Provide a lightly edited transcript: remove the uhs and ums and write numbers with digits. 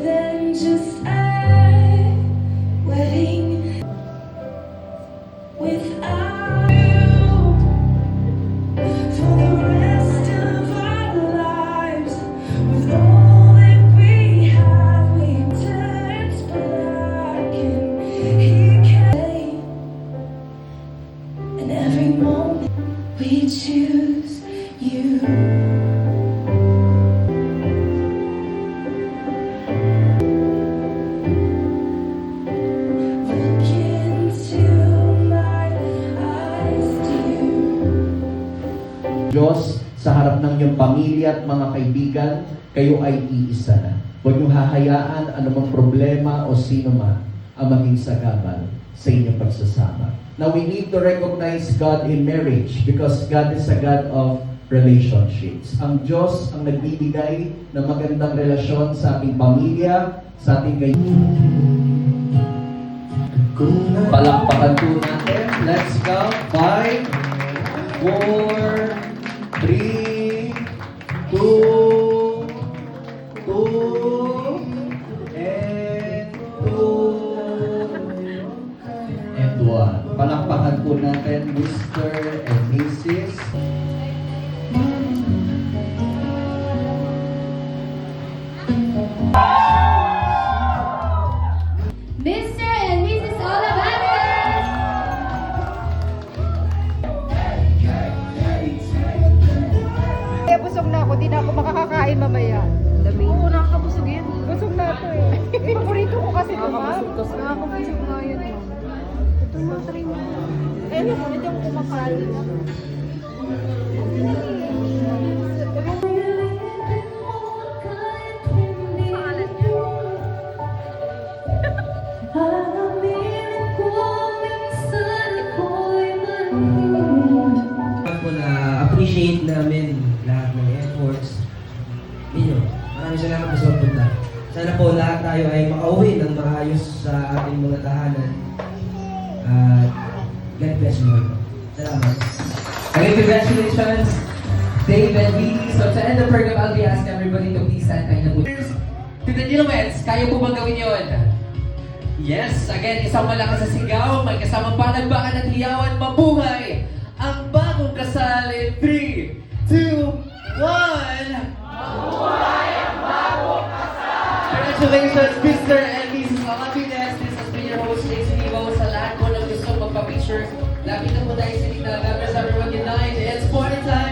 than just a wedding without you for the rest of our lives. With all that we have, we turn black and he came. And every moment we choose you. Look into my eyes, dear. Diyos, sa harap ng iyong pamilya at mga kaibigan, kayo ay iisa na. Huwag niyong hahayaan anumang problema o sino man ang maging sagabal sa inyong pagsasama. Now, we need to recognize God in marriage because God is a God of relationships. Ang Diyos ang nagbibigay ng magandang relasyon sa ating pamilya, sa ating kaibigan. Palakpakan po natin. Let's go. 5, 4, 3, 2, 2, and 1. Palakpakan po natin, Mr. and Mrs. Mr. and Mrs. Olavarez! Kaya busog na ako, di na ako makakakain mamaya. Dami. Oo, nakakabusog yun. Busog na ito eh. Paborito ko kasi ito, ma'am. Nakakabusog nga yun, ma'am. Ito mo, try mo. Eh, ano, hindi ako kumakain. Po na appreciate namin lahat ng efforts ninyo. Maraming salamat po sa pagpunta. Sana po lahat tayo ay makauwi ng maayos sa ating mga tahanan. At God bless you all. Salamat. Again, congratulations, Dave and Vicky. So to end the program, I'll be asking everybody to please stand kind of to the newlyweds, kaya po bang gawin yun? Yes, again, isang malakas sa sigaw, may kasamang panagbakan at hiyawan, mabuhay ang bagong kasal in 3, 2, 1! Mabuhay ang bagong kasal! Congratulations, Mr. and Mrs. Alapides. This has been your host, Jason Evo. Sa lahat po ng gusto magpa-picture, lapit na po tayo sa gitna. God bless everyone. Good night. It's party time!